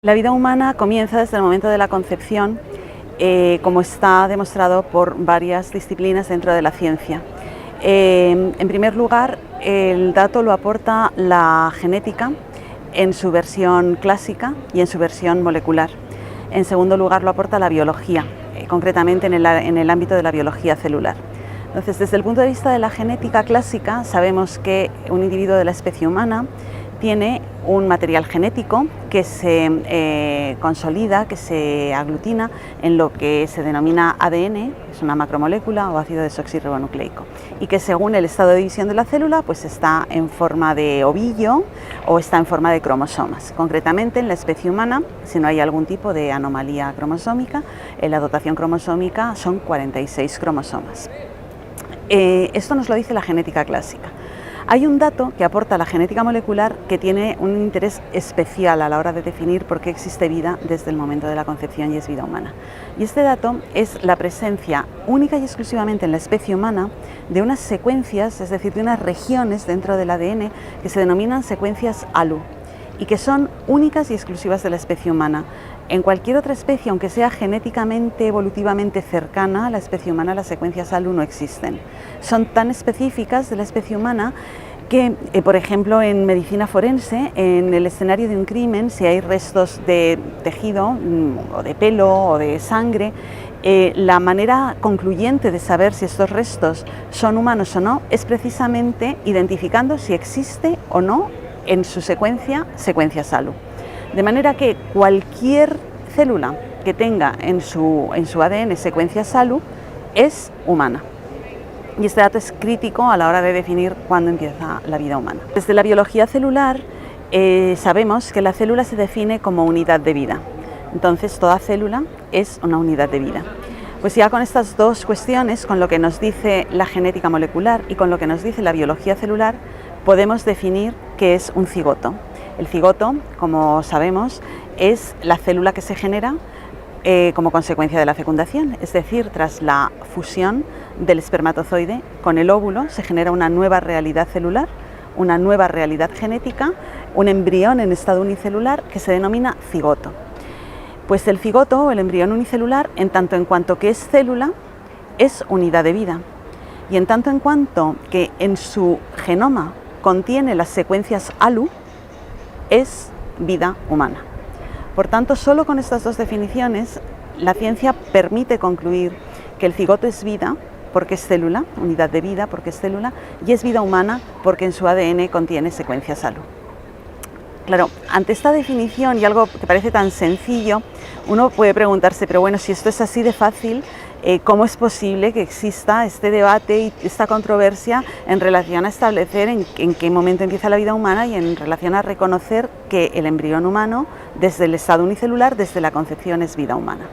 La vida humana comienza desde el momento de la concepción, como está demostrado por varias disciplinas dentro de la ciencia. En primer lugar, el dato lo aporta la genética en su versión clásica y en su versión molecular. En segundo lugar, lo aporta la biología, concretamente en el ámbito de la biología celular. Entonces, desde el punto de vista de la genética clásica, sabemos que un individuo de la especie humana tiene un material genético que se consolida, que se aglutina en lo que se denomina ADN, es una macromolécula o ácido desoxirribonucleico, y que según el estado de división de la célula pues está en forma de ovillo o está en forma de cromosomas. Concretamente en la especie humana, si no hay algún tipo de anomalía cromosómica, en la dotación cromosómica son 46 cromosomas. Esto nos lo dice la genética clásica. Hay un dato que aporta la genética molecular que tiene un interés especial a la hora de definir por qué existe vida desde el momento de la concepción y es vida humana. Y este dato es la presencia única y exclusivamente en la especie humana de unas secuencias, es decir, de unas regiones dentro del ADN que se denominan secuencias ALU y que son únicas y exclusivas de la especie humana. En cualquier otra especie, aunque sea genéticamente, evolutivamente cercana a la especie humana, las secuencias ALU no existen. Son tan específicas de la especie humana que, por ejemplo, en medicina forense, en el escenario de un crimen, si hay restos de tejido, o de pelo, o de sangre, la manera concluyente de saber si estos restos son humanos o no es precisamente identificando si existe o no en su secuencias ALU. De manera que cualquier célula que tenga en su ADN secuencias ALU es humana. Y este dato es crítico a la hora de definir cuándo empieza la vida humana. Desde la biología celular sabemos que la célula se define como unidad de vida. Entonces toda célula es una unidad de vida. Pues ya con estas dos cuestiones, con lo que nos dice la genética molecular y con lo que nos dice la biología celular, podemos definir qué es un cigoto. El cigoto, como sabemos, es la célula que se genera como consecuencia de la fecundación, es decir, tras la fusión del espermatozoide con el óvulo se genera una nueva realidad celular, una nueva realidad genética, un embrión en estado unicelular que se denomina cigoto. Pues el cigoto o el embrión unicelular, en tanto en cuanto que es célula, es unidad de vida, y en tanto en cuanto que en su genoma contiene las secuencias ALU, es vida humana. Por tanto, solo con estas dos definiciones, la ciencia permite concluir que el cigoto es vida porque es célula, unidad de vida porque es célula, y es vida humana porque en su ADN contiene secuencias ALU. Claro, ante esta definición y algo que parece tan sencillo, uno puede preguntarse, pero bueno, si esto es así de fácil, ¿cómo es posible que exista este debate y esta controversia en relación a establecer en qué momento empieza la vida humana y en relación a reconocer que el embrión humano, desde el estado unicelular, desde la concepción, es vida humana?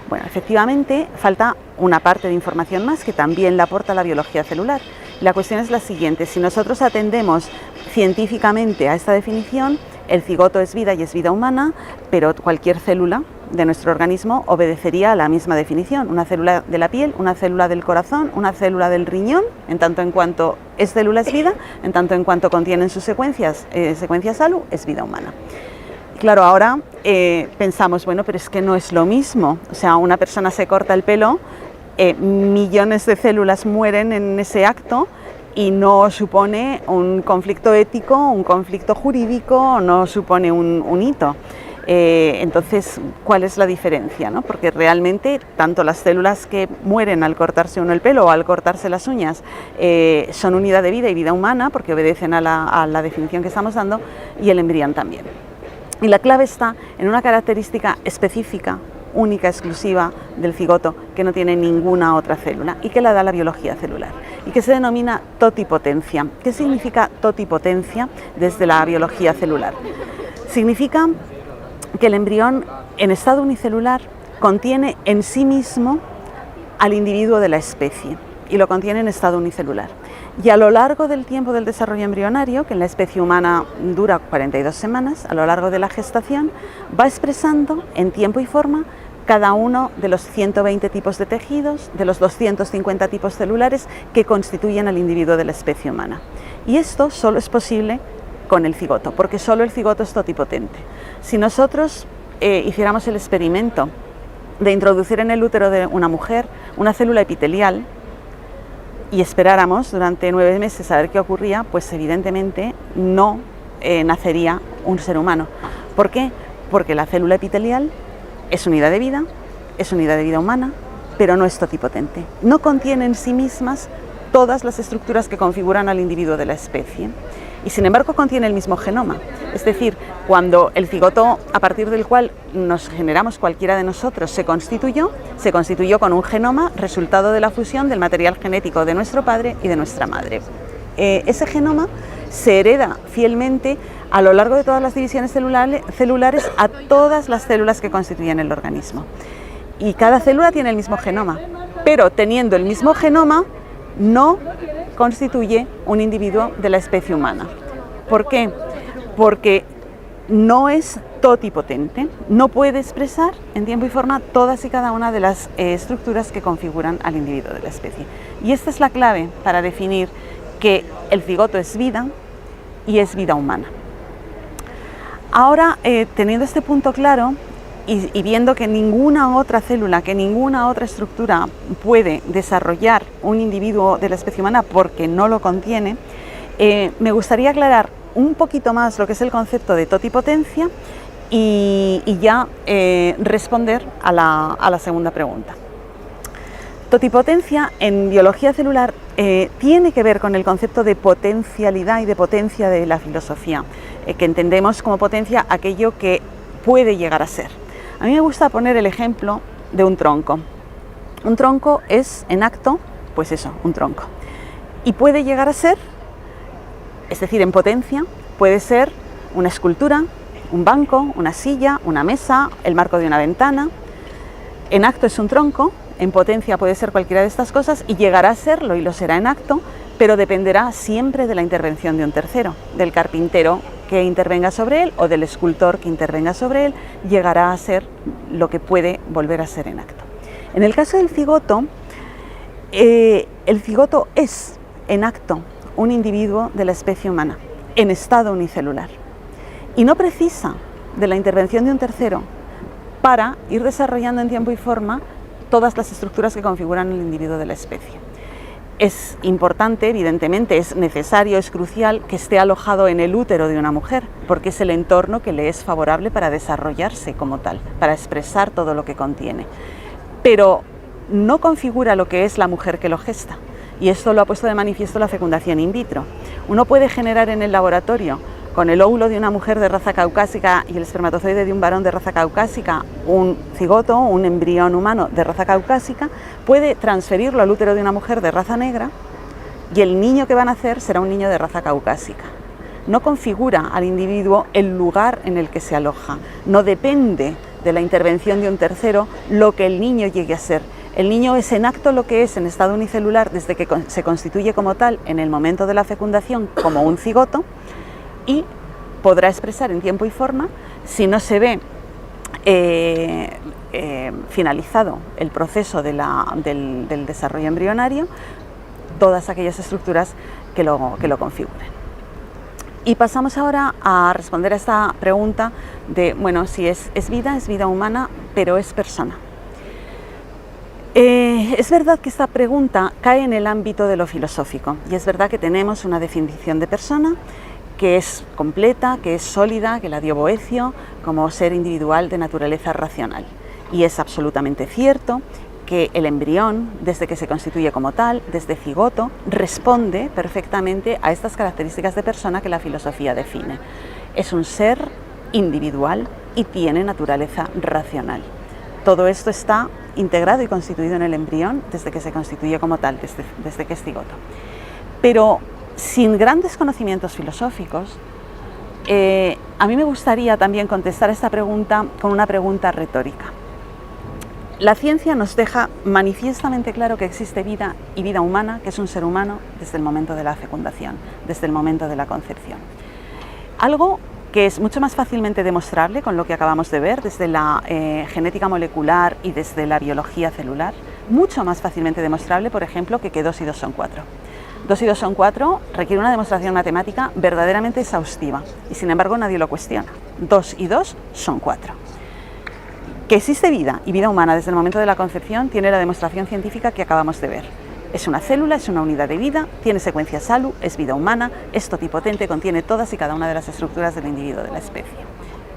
Bueno, efectivamente, falta una parte de información más que también la aporta la biología celular. La cuestión es la siguiente: si nosotros atendemos científicamente a esta definición, el cigoto es vida y es vida humana, pero cualquier célula de nuestro organismo obedecería a la misma definición. Una célula de la piel, una célula del corazón, una célula del riñón, en tanto en cuanto es célula es vida, en tanto en cuanto contienen sus secuencias ALU, es vida humana. Claro, ahora pensamos, bueno, pero es que no es lo mismo. O sea, una persona se corta el pelo, millones de células mueren en ese acto, y no supone un conflicto ético, un conflicto jurídico, no supone un hito. Entonces, ¿cuál es la diferencia, ¿no? Porque realmente tanto las células que mueren al cortarse uno el pelo o al cortarse las uñas son unidad de vida y vida humana porque obedecen a la definición que estamos dando, y el embrión también. Y la clave está en una característica específica, única, exclusiva del cigoto, que no tiene ninguna otra célula y que la da la biología celular, y que se denomina totipotencia. ¿Qué significa totipotencia desde la biología celular? Significa que el embrión en estado unicelular contiene en sí mismo al individuo de la especie y lo contiene en estado unicelular. Y a lo largo del tiempo del desarrollo embrionario, que en la especie humana dura 42 semanas, a lo largo de la gestación, va expresando en tiempo y forma cada uno de los 120 tipos de tejidos, de los 250 tipos celulares que constituyen al individuo de la especie humana. Y esto solo es posible con el cigoto, porque solo el cigoto es totipotente. Si nosotros hiciéramos el experimento de introducir en el útero de una mujer una célula epitelial y esperáramos durante 9 meses a ver qué ocurría, pues evidentemente no nacería un ser humano. ¿Por qué? Porque la célula epitelial es unidad de vida humana, pero no es totipotente. No contiene en sí mismas todas las estructuras que configuran al individuo de la especie. Y sin embargo contiene el mismo genoma, es decir, cuando el cigoto a partir del cual nos generamos cualquiera de nosotros se constituyó con un genoma resultado de la fusión del material genético de nuestro padre y de nuestra madre. Ese genoma se hereda fielmente a lo largo de todas las divisiones celulares a todas las células que constituyen el organismo. Y cada célula tiene el mismo genoma, pero teniendo el mismo genoma no constituye un individuo de la especie humana. ¿Por qué? Porque no es totipotente, no puede expresar en tiempo y forma todas y cada una de las estructuras que configuran al individuo de la especie. Y esta es la clave para definir que el cigoto es vida y es vida humana. Ahora, teniendo este punto claro, y viendo que ninguna otra célula, que ninguna otra estructura puede desarrollar un individuo de la especie humana porque no lo contiene, me gustaría aclarar un poquito más lo que es el concepto de totipotencia y ya responder a la segunda pregunta. Totipotencia en biología celular tiene que ver con el concepto de potencialidad y de potencia de la filosofía, que entendemos como potencia aquello que puede llegar a ser. A mí me gusta poner el ejemplo de un tronco. Un tronco es en acto, pues eso, un tronco. Y puede llegar a ser, es decir, en potencia, puede ser una escultura, un banco, una silla, una mesa, el marco de una ventana. En acto es un tronco, en potencia puede ser cualquiera de estas cosas y llegará a serlo y lo será en acto, pero dependerá siempre de la intervención de un tercero, del carpintero que intervenga sobre él o del escultor que intervenga sobre él, llegará a ser lo que puede volver a ser en acto. En el caso del cigoto, el cigoto es en acto un individuo de la especie humana, en estado unicelular, y no precisa de la intervención de un tercero para ir desarrollando en tiempo y forma todas las estructuras que configuran el individuo de la especie. Es importante, evidentemente, es necesario, es crucial que esté alojado en el útero de una mujer, porque es el entorno que le es favorable para desarrollarse como tal, para expresar todo lo que contiene. Pero no configura lo que es la mujer que lo gesta, y esto lo ha puesto de manifiesto la fecundación in vitro. Uno puede generar en el laboratorio, con el óvulo de una mujer de raza caucásica y el espermatozoide de un varón de raza caucásica, un cigoto, un embrión humano de raza caucásica, puede transferirlo al útero de una mujer de raza negra y el niño que va a nacer será un niño de raza caucásica. No configura al individuo el lugar en el que se aloja, no depende de la intervención de un tercero lo que el niño llegue a ser. El niño es en acto lo que es en estado unicelular desde que se constituye como tal en el momento de la fecundación como un cigoto, y podrá expresar en tiempo y forma, si no se ve finalizado el proceso del desarrollo embrionario, todas aquellas estructuras que lo configuren. Y pasamos ahora a responder a esta pregunta de, bueno, si es vida humana, pero es persona. Es verdad que esta pregunta cae en el ámbito de lo filosófico, y es verdad que tenemos una definición de persona que es completa, que es sólida, que la dio Boecio como ser individual de naturaleza racional. Y es absolutamente cierto que el embrión, desde que se constituye como tal, desde cigoto, responde perfectamente a estas características de persona que la filosofía define. Es un ser individual y tiene naturaleza racional. Todo esto está integrado y constituido en el embrión desde que se constituye como tal, desde que es cigoto. Pero sin grandes conocimientos filosóficos, a mí me gustaría también contestar esta pregunta con una pregunta retórica. La ciencia nos deja manifiestamente claro que existe vida y vida humana, que es un ser humano desde el momento de la fecundación, desde el momento de la concepción. Algo que es mucho más fácilmente demostrable con lo que acabamos de ver desde la genética molecular y desde la biología celular, mucho más fácilmente demostrable, por ejemplo, que 2 y 2 son 4. 2 y 2 son 4 requiere una demostración matemática verdaderamente exhaustiva y sin embargo nadie lo cuestiona. 2 y 2 son 4. Que existe vida y vida humana desde el momento de la concepción tiene la demostración científica que acabamos de ver. Es una célula, es una unidad de vida, tiene secuencia SALU, es vida humana, es totipotente, contiene todas y cada una de las estructuras del individuo de la especie.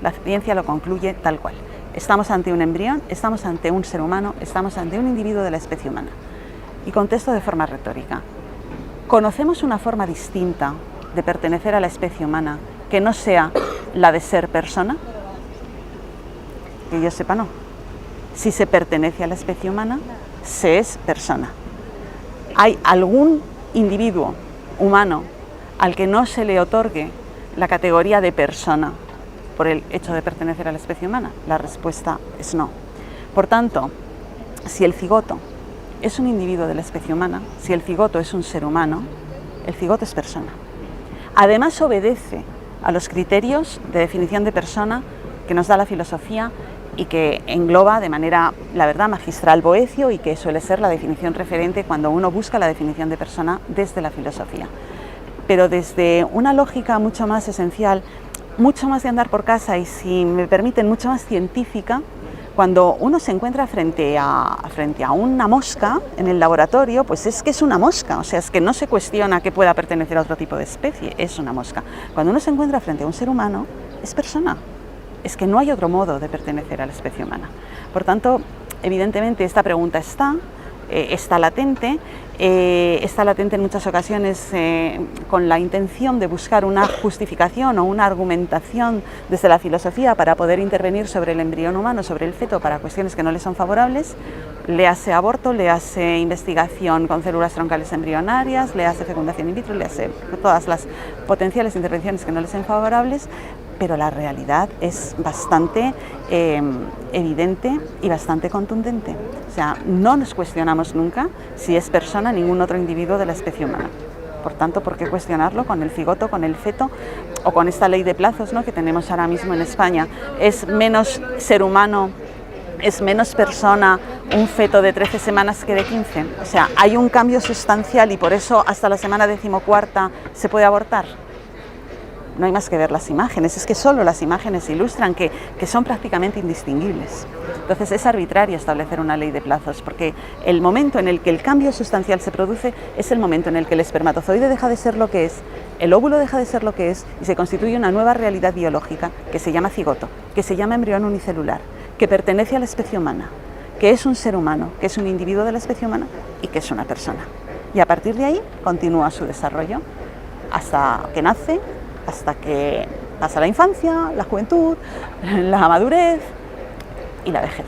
La ciencia lo concluye tal cual. Estamos ante un embrión, estamos ante un ser humano, estamos ante un individuo de la especie humana. Y contesto de forma retórica. ¿Conocemos una forma distinta de pertenecer a la especie humana que no sea la de ser persona? Que yo sepa, no. Si se pertenece a la especie humana, se es persona. ¿Hay algún individuo humano al que no se le otorgue la categoría de persona por el hecho de pertenecer a la especie humana? La respuesta es no. Por tanto, si el cigoto es un individuo de la especie humana, si el cigoto es un ser humano, el cigoto es persona. Además, obedece a los criterios de definición de persona que nos da la filosofía y que engloba de manera, la verdad, magistral Boecio, y que suele ser la definición referente cuando uno busca la definición de persona desde la filosofía. Pero desde una lógica mucho más esencial, mucho más de andar por casa y, si me permiten, mucho más científica, cuando uno se encuentra frente a una mosca en el laboratorio, pues es que es una mosca, o sea, es que no se cuestiona que pueda pertenecer a otro tipo de especie, es una mosca. Cuando uno se encuentra frente a un ser humano, es persona. Es que no hay otro modo de pertenecer a la especie humana. Por tanto, evidentemente esta pregunta está latente en muchas ocasiones con la intención de buscar una justificación o una argumentación desde la filosofía para poder intervenir sobre el embrión humano, sobre el feto, para cuestiones que no le son favorables. Léase aborto, léase investigación con células troncales embrionarias, léase fecundación in vitro, léase todas las potenciales intervenciones que no le son favorables, pero la realidad es bastante evidente y bastante contundente. O sea, no nos cuestionamos nunca si es persona ningún otro individuo de la especie humana. Por tanto, ¿por qué cuestionarlo con el cigoto, con el feto o con esta ley de plazos, ¿no?, que tenemos ahora mismo en España? ¿Es menos ser humano, es menos persona un feto de 13 semanas que de 15? O sea, hay un cambio sustancial y por eso hasta la semana 14ª se puede abortar. No hay más que ver las imágenes, es que solo las imágenes ilustran que son prácticamente indistinguibles. Entonces es arbitrario establecer una ley de plazos, porque el momento en el que el cambio sustancial se produce es el momento en el que el espermatozoide deja de ser lo que es, el óvulo deja de ser lo que es y se constituye una nueva realidad biológica que se llama cigoto, que se llama embrión unicelular, que pertenece a la especie humana, que es un ser humano, que es un individuo de la especie humana y que es una persona. Y a partir de ahí continúa su desarrollo hasta que nace, hasta que pasa la infancia, la juventud, la madurez y la vejez.